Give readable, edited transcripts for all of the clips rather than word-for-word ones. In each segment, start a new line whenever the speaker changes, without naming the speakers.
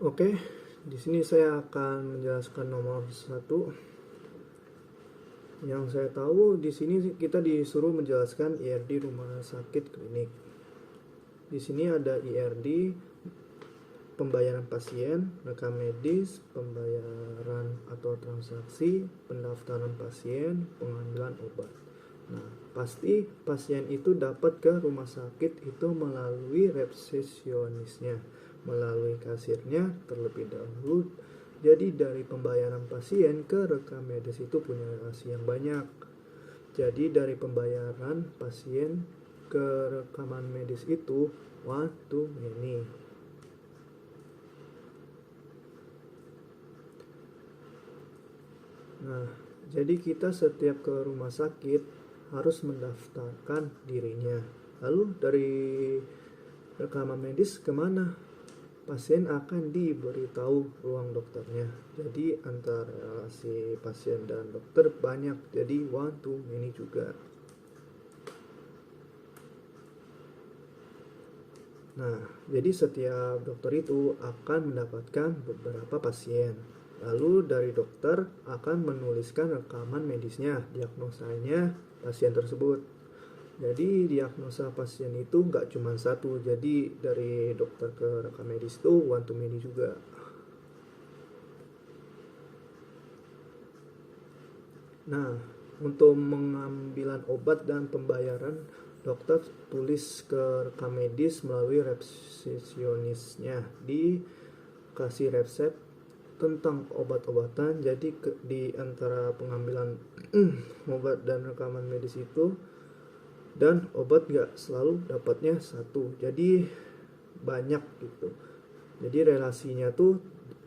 Oke, di sini saya akan menjelaskan nomor satu. Yang saya tahu di sini kita disuruh menjelaskan IRD rumah sakit klinik. Di sini ada IRD, pembayaran pasien, rekam medis, pembayaran atau transaksi, pendaftaran pasien, pengambilan obat. Nah, pasti pasien itu dapat ke rumah sakit itu melalui resepsionisnya, melalui kasirnya terlebih dahulu. Jadi dari pembayaran pasien ke rekam medis itu punya relasi yang banyak. Jadi dari pembayaran pasien ke rekaman medis itu one to many. Nah, jadi kita setiap ke rumah sakit harus mendaftarkan dirinya. Lalu dari rekaman medis kemana? Pasien akan diberitahu ruang dokternya. Jadi antara relasi pasien dan dokter banyak, jadi one to many juga. Nah, jadi setiap dokter itu akan mendapatkan beberapa pasien. Lalu dari dokter akan menuliskan rekaman medisnya, diagnosanya pasien tersebut. Jadi diagnosa pasien itu nggak cuma satu, jadi dari dokter ke rekam medis itu one to many juga. Nah, untuk mengambilan obat dan pembayaran, dokter tulis ke rekam medis melalui resepsionisnya, dikasih resep tentang obat-obatan. Jadi di antara pengambilan obat dan rekaman medis itu dan obat nggak selalu dapatnya satu, jadi banyak gitu. Jadi relasinya tuh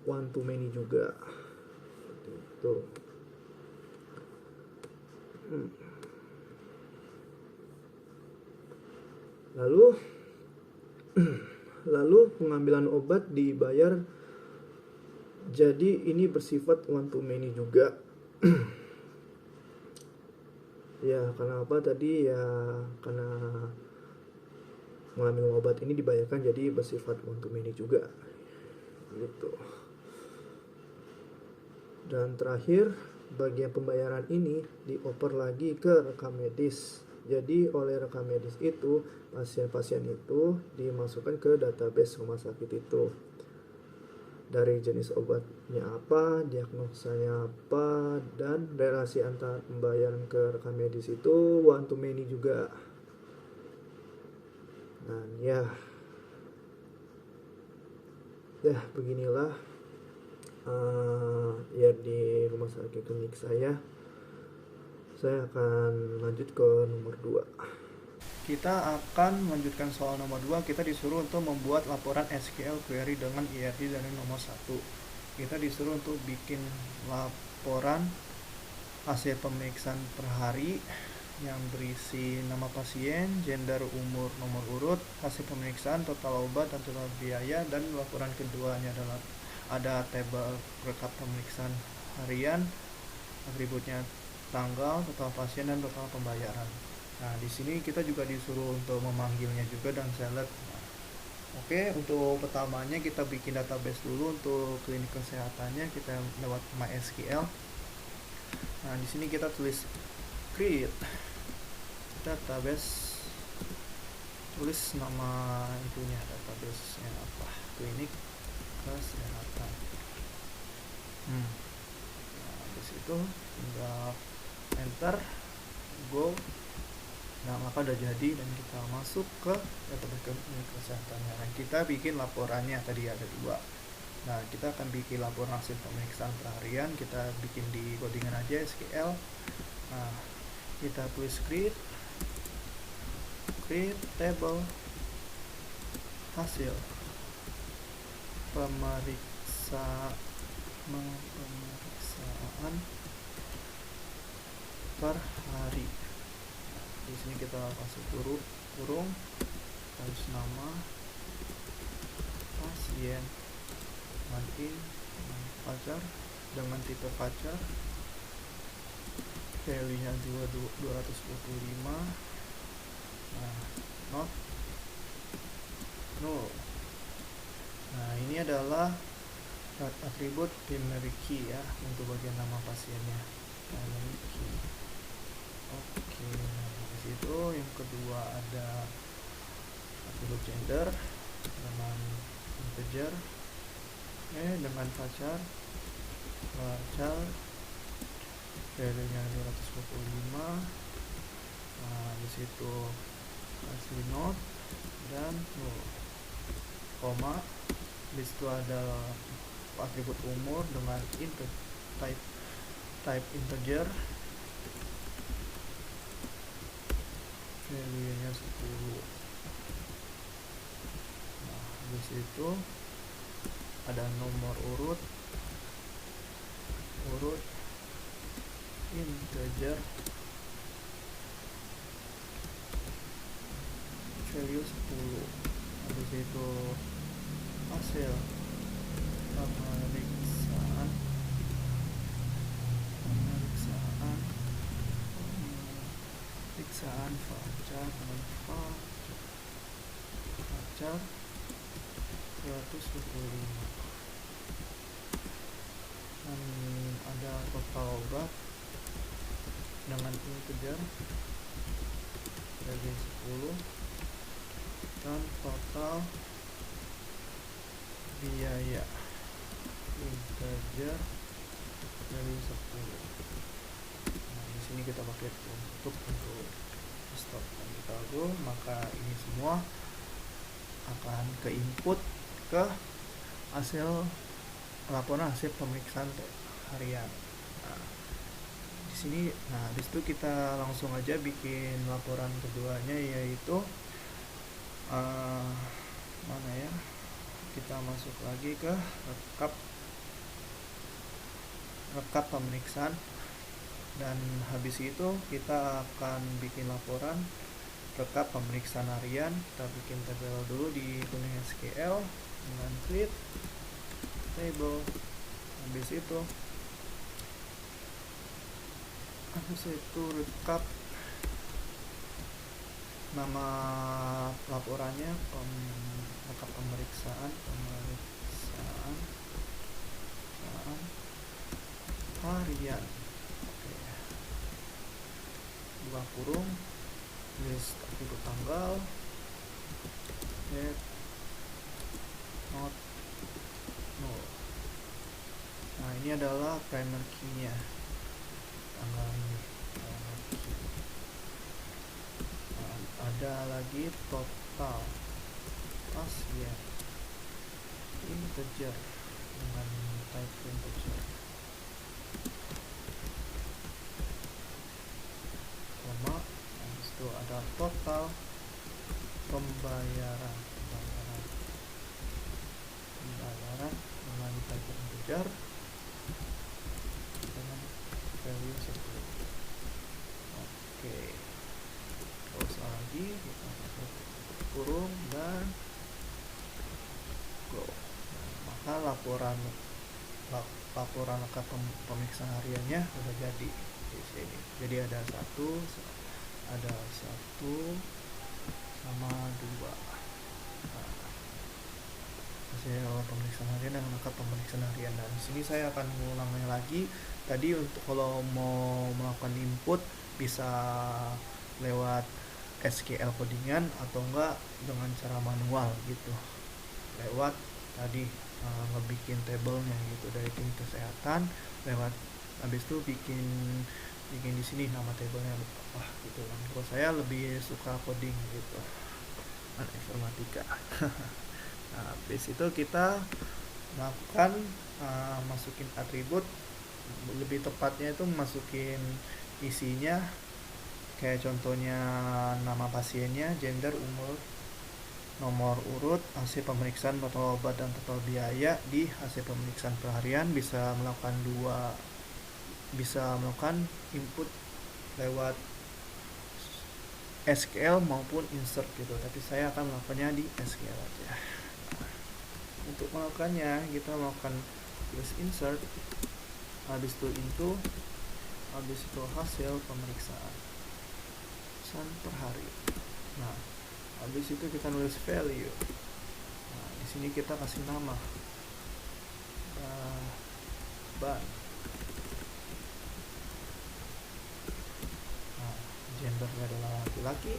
one to many juga gitu. Lalu pengambilan obat dibayar, jadi ini bersifat one to many juga. Ya, karena apa tadi ya, karena mengambil obat ini dibayarkan, jadi bersifat one to many juga gitu. Dan terakhir, bagian pembayaran ini dioper lagi ke rekam medis. Jadi oleh rekam medis itu pasien-pasien itu dimasukkan ke database rumah sakit itu. Dari jenis obatnya apa, diagnosanya apa, dan relasi antar pembayaran ke rekam medis itu one to many juga. Nah, ya beginilah ya di rumah sakit klinik saya. Saya akan lanjut ke nomor 2. Kita akan melanjutkan soal nomor 2. Kita disuruh untuk membuat laporan SQL query dengan IRD dari nomor 1. Kita disuruh untuk bikin laporan hasil pemeriksaan per hari yang berisi nama pasien, gender, umur, nomor urut, hasil pemeriksaan, total obat dan total biaya. Dan laporan keduanya adalah ada tabel rekap pemeriksaan harian, atributnya tanggal, total pasien, dan total pembayaran. Nah, di sini kita juga disuruh untuk memanggilnya juga dan select. Nah, oke, untuk pertamanya kita bikin database dulu untuk klinik kesehatannya, kita lewat MySQL. Nah, di sini kita tulis create database, tulis nama itunya, database-nya apa, klinik kesehatan. Nah, habis itu tinggal enter, go. Nah, maka udah jadi dan kita masuk ke database kesehatannya. Nah, kita bikin laporannya, tadi ada 2. Nah, kita akan bikin laporan hasil pemeriksaan per harian. Kita bikin di codingan aja SQL. Nah, kita tulis create table hasil pemeriksaan per hari. Di sini kita kasih kurung, terus nama pasien, nanti pacar dengan tipe pacar, value-nya juga 225. Nah, not no. Nah, ini adalah atribut primary key ya, untuk bagian nama pasiennya, primary key. Oke, nah di situ yang kedua ada atribut gender dengan integer, dengan varchar value nya 225. Nah di situ kasih not dan koma. Di situ ada atribut umur dengan type integer, value nya 10. Nah di situ ada nomor urut integer, value 10. Habis itu hasil pemeriksaan varchar 225. Dan ada total obat dengan integer value 10 dan total biaya integer value 10. Nah di sini kita pakai untuk stop dan kita go, maka ini semua akan ke input ke hasil laporan hasil pemeriksaan harian. Nah, di sini, di situ kita langsung aja bikin laporan keduanya, yaitu mana ya? Kita masuk lagi ke rekap pemeriksaan, dan habis itu kita akan bikin laporan rekap pemeriksaan harian. Kita bikin tabel dulu di kuning SQL dengan create table. Habis itu rekap nama laporannya, rekap pemeriksaan harian. Oke. Buka kurung, list atribut tanggal, date, not, null. Nah ini adalah primary key-nya, tanggal ini. Ada lagi total pasien integer dengan type integer, koma. Habis itu ada total pembayaran dengan type integer dengan value 10. Oke, terus lagi kita masuk kurung dan go. Maka laporan rekap pemeriksaan hariannya sudah jadi di sini. Jadi ada satu sama 2. Hasil pemeriksaan harian dan rekap pemeriksaan harian. Dan di sini saya akan mengulangi lagi. Tadi untuk kalau mau melakukan input bisa lewat SQL codingan atau enggak dengan cara manual gitu, lewat tadi ngebikin tabelnya gitu dari tim kesehatan, lewat habis itu bikin di sini nama tabelnya apa gitu kan. Kalau saya lebih suka coding gitu, informatika. Nah, habis itu kita melakukan masukin atribut, lebih tepatnya itu masukin isinya, kayak contohnya nama pasiennya, gender, umur, nomor urut, hasil pemeriksaan, total obat dan total biaya. Di hasil pemeriksaan perharian bisa melakukan input lewat SQL maupun insert gitu, tapi saya akan melakukannya di SQL aja. Untuk melakukannya kita melakukan plus insert, habis itu into, habis itu hasil pemeriksaan per hari. Nah, habis itu kita nulis value. Nah, di sini kita kasih nama ban. Nah, gendernya adalah laki-laki.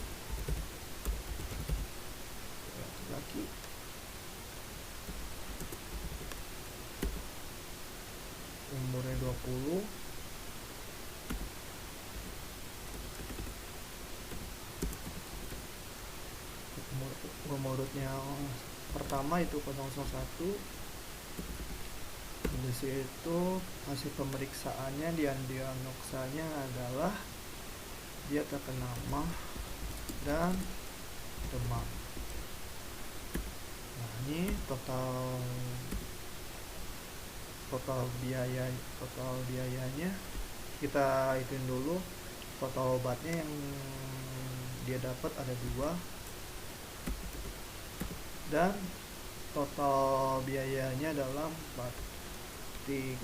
Umurnya 20. Nomor urutnya pertama itu 001. Di situ hasil pemeriksaannya diagnosanya adalah dia terkena MAH dan demam. Nah, ini total biayanya kita hitung dulu. Total obatnya yang dia dapat ada 2, dan total biayanya adalah 300.000.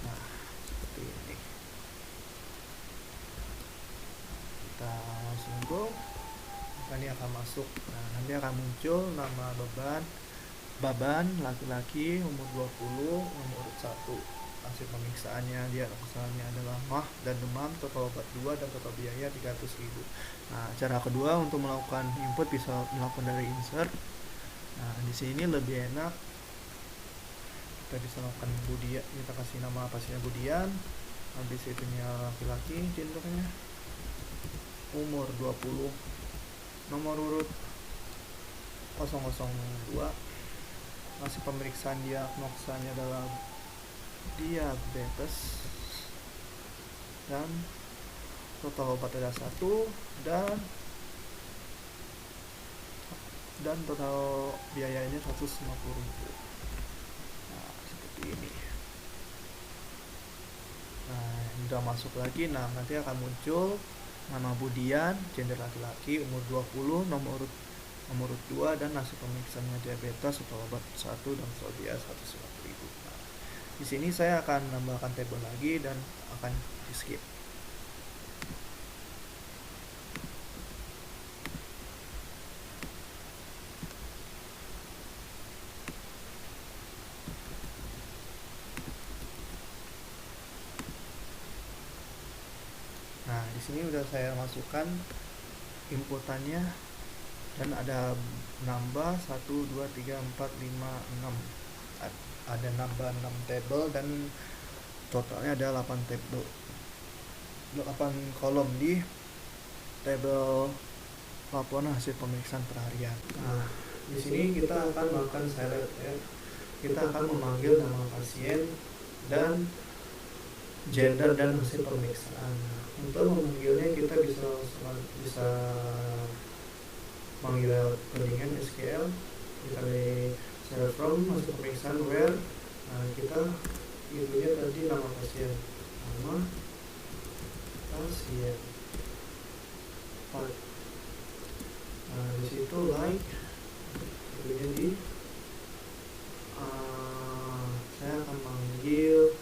Nah, seperti ini. Kita langsung go. Ini akan masuk. Nah, nanti akan muncul nama Baban laki-laki, umur 20, nomor 1. Hasil pemeriksaannya dia misalnya adalah MAH dan demam, total obat 2, dan total biaya 300.000. Nah, cara kedua untuk melakukan input bisa melakukan dari insert. Nah, di sini lebih enak kita bisa melakukan Budian. Kita kasih nama pasiennya Budian, habis itunya laki-laki, gendernya, umur 20, nomor urut 002. Hasil pemeriksaan diagnosanya adalah diabetes, dan total obat ada 1, dan total biayanya 150.000. Nah, seperti ini. Nah, udah masuk lagi. Nah, nanti akan muncul nama Budian, gender laki-laki, umur 20, nomor urut 2, dan hasil pemeriksaannya diabetes, total obat 1, dan total biaya 150.000. Nah, di sini saya akan menambahkan tabel lagi dan akan di skip. Nah, di sini udah saya masukkan inputannya, dan ada nambah 1, 2, 3, 4, 5, 6. Ada nambah 6 tabel, dan totalnya ada 8 tabel, 8 kolom di tabel laporan hasil pemeriksaan perharian. Nah, di sini kita akan melakukan select ya. Kita akan memanggil nama pasien dan gender dan hasil pemeriksaan. Untuk memanggilnya kita bisa manggil codingan SQL. Kita dari select from hasil pemeriksaan where. Nah, kita itunya tadi nama pasien, nama pasien. Nah, di situ like itunya di saya akan manggil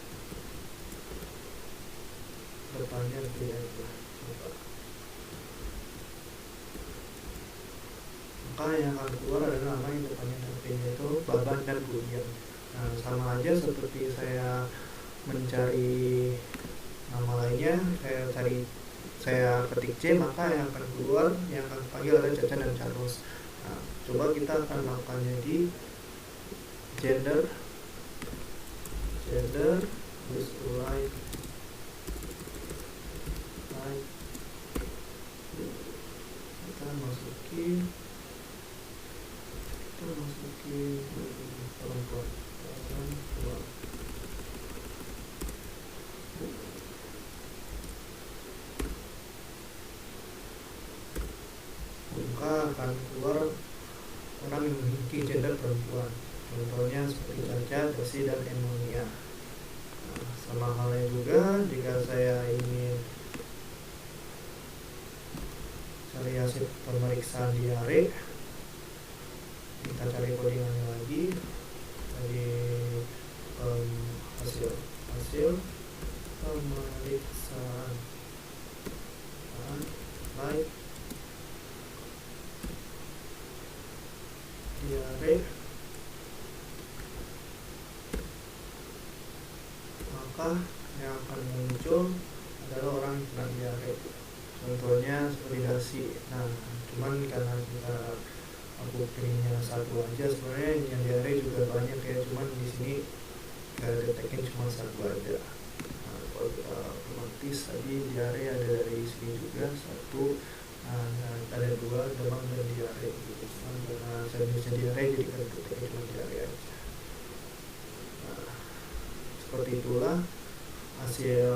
depannya lebih aja. Maka yang akan keluar adalah nama yang depannya itu Baban dan Budian. Nah, sama aja seperti saya mencari nama lainnya, saya ketik C, maka yang akan keluar, yang akan panggil adalah Caca dan Charles. Nah, coba kita akan melakukannya di gender terus like kita masukin perempuan. Maka akan keluar orang yang memiliki gender perempuan. Contohnya seperti Caca, Desi, dan Emonia. Nah, sama halnya juga jika saya ingin cari hasil pemeriksaan diare, kita cari codingannya lagi dari hasil pemeriksaan like diare, maka yang akan muncul adalah orang yang kena diare. Contohnya seperti dasi. Nah, cuman karena aku pilihnya satu aja, sebenarnya yang diare juga banyak ya, cuman di sini deteknya cuma satu aja. Nah, kalau kita otomatis tadi diare ada dari sini juga satu, ada dua, demam dan diare gitu. Cuman karena saya jenisnya diare jadi kita deteknya cuma diare aja. Nah, seperti itulah hasil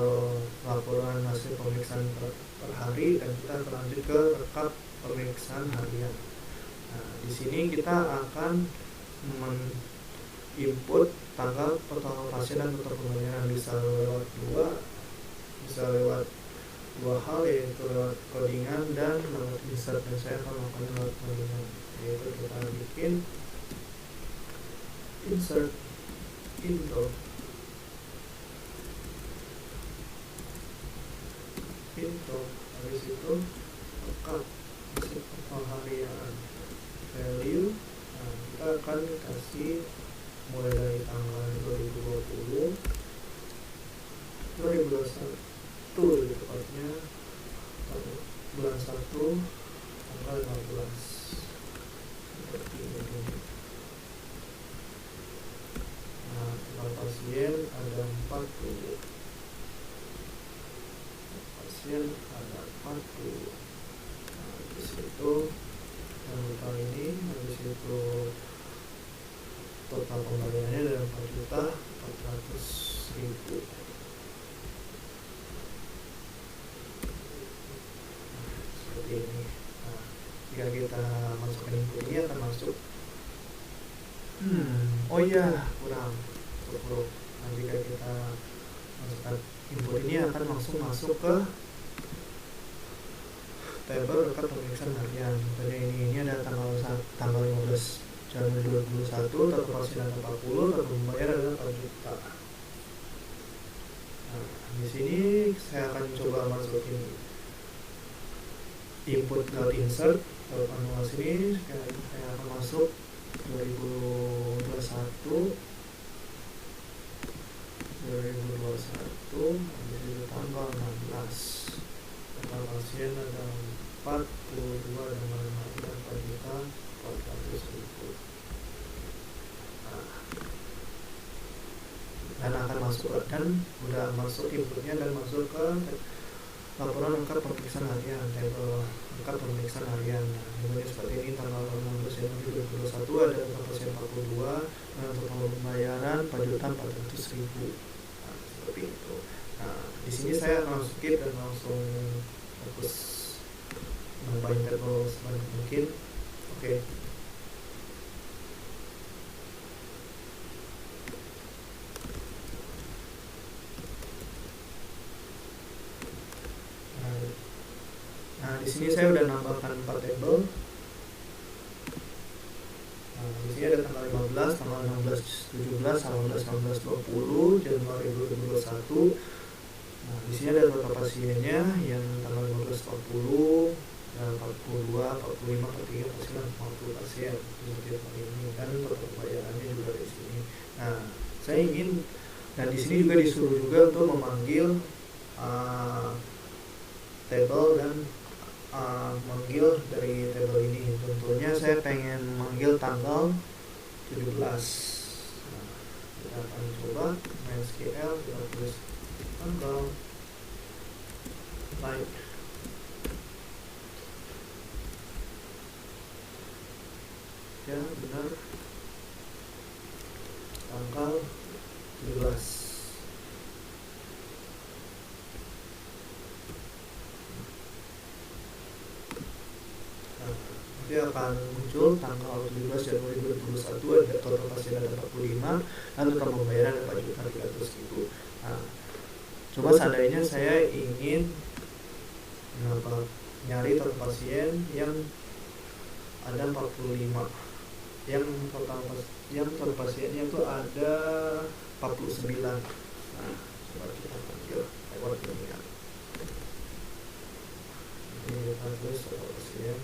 laporan hasil pemeriksaan per hari, dan kita akan lanjut ke rekap pemeriksaan harian. Nah, di sini kita akan input tanggal pertolongan pasien dan total pembayaran, bisa lewat dua hal, yaitu lewat codingan dan lewat insert, dan saya akan melakukan lewat codingan, yaitu kita bikin insert info habis itu rekap hasil harian value. Nah, kita akan kasih mulai dari tanggal 2020 lebih tepatnya bulan 1 tanggal 15 seperti ini. Nah, total pasien ada 40. Nah, habis itu yang lupa ini, habis itu total pembayarannya ada 4.400.000. Seperti ini. Nah, jika kita masukkan input ini akan masuk oh iya, kurang 10. Nah, jika kita masukkan input ini akan langsung masuk ke tabel rekap pemeriksaan harian. Contohnya ini ada tanggal 15 Januari 2021, total pasien ada 40, total pembayar adalah 4 juta. Nah, di sini saya akan coba masukin input lewat insert. Kalau manual sini saya akan masuk 2021, habis itu tanggal 16. Total pasien ada 42 dan mana-mana 4.400.000. Dan akan masuk, dan udah masuk inputnya dan masuk ke laporan lengkap pemeriksaan harian, tabel lengkap pemeriksaan harian. Nah, ini seperti ini, tanggal 16 Januari 2021 ada total pasien 42 dan total pembayaran 4.400.000. Nah, seperti itu. Nah, di sini saya akan skip dan langsung fokus nambahin tabel sebanyak mungkin. Oke. Nah, di sini saya udah nambahkan 4 tabel. Nah, di sini ada tanggal 15, tanggal 16, 17, 18, 19, 20 Januari 2021. Nah, di sini ada total pasiennya yang tanggal 15 40, 42, 45, 43 pasien, 40 pasien seperti ini, dan total pembayarannya juga di sini. Nah, saya ingin, dan di sini juga disuruh juga untuk memanggil tabel dan manggil dari tabel ini. Contohnya saya pengen manggil tanggal 17. Nah, kita akan coba MySQL, kita tulis tanggal like ya, benar, tanggal 17. Nanti akan muncul tanggal 17 Januari 2021 ada total pasien ada 45 dan total pembayaran ada 4.300.000. Nah, coba seandainya saya ingin nyari total pasien yang ada 45, yang total pasiennya itu ada 49. Nah, coba kita panggil lewat ini ya. Ini kita tulis total pasien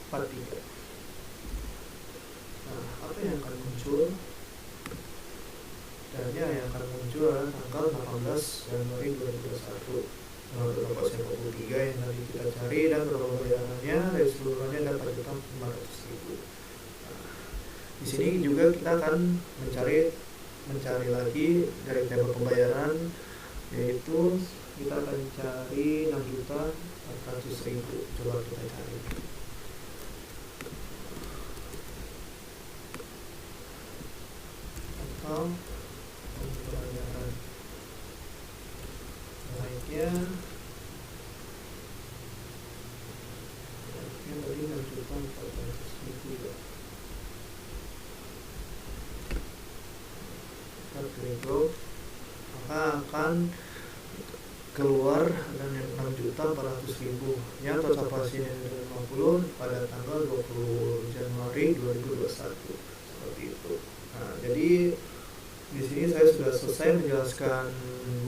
43. Nah, apa yang akan muncul? Data yang akan muncul adalah tanggal 18 Januari 2021 dengan total pasien 43 yang tadi kita cari, dan total pembayarannya dari seluruhnya ada 4.500.000. Di sini juga kita akan mencari lagi dari tabel pembayaran, yaitu kita akan cari 6.400.000. Coba kita cari. Total pembayaran naiknya tadi 6.400.000 ya. Maka akan keluar dan 6.400.000 yang total pasien yang 50 pada tanggal 20 Januari 2021 seperti itu. Nah, jadi di sini saya sudah selesai menjelaskan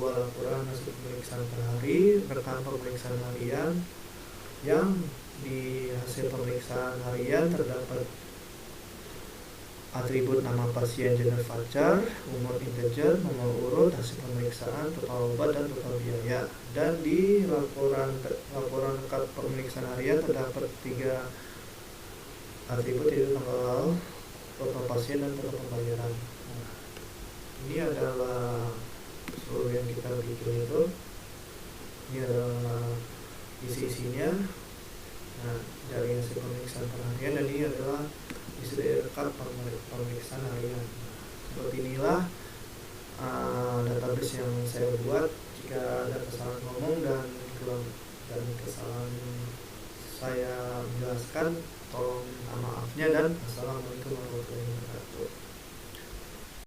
2 laporan hasil pemeriksaan per hari, rekam pemeriksaan harian, yang di hasil pemeriksaan harian terdapat atribut nama pasien, gender voucher, umur integer, nomor urut, hasil pemeriksaan, total obat dan total biaya. Dan di laporan lengkap pemeriksaan harian terdapat 3 atribut, yaitu tanggal, total pasien, dan total pembayaran. Nah, ini adalah seluruh yang kita bikin itu. Ini adalah isi-isinya. Nah, dari hasil pemeriksaan harian, dan ini adalah isi dari rekap pemeriksaan harian. Seperti inilah database yang saya buat. Jika ada kesalahan ngomong dan kesalahan saya menjelaskan, tolong minta maafnya, dan assalamualaikum warahmatullahi wabarakatuh.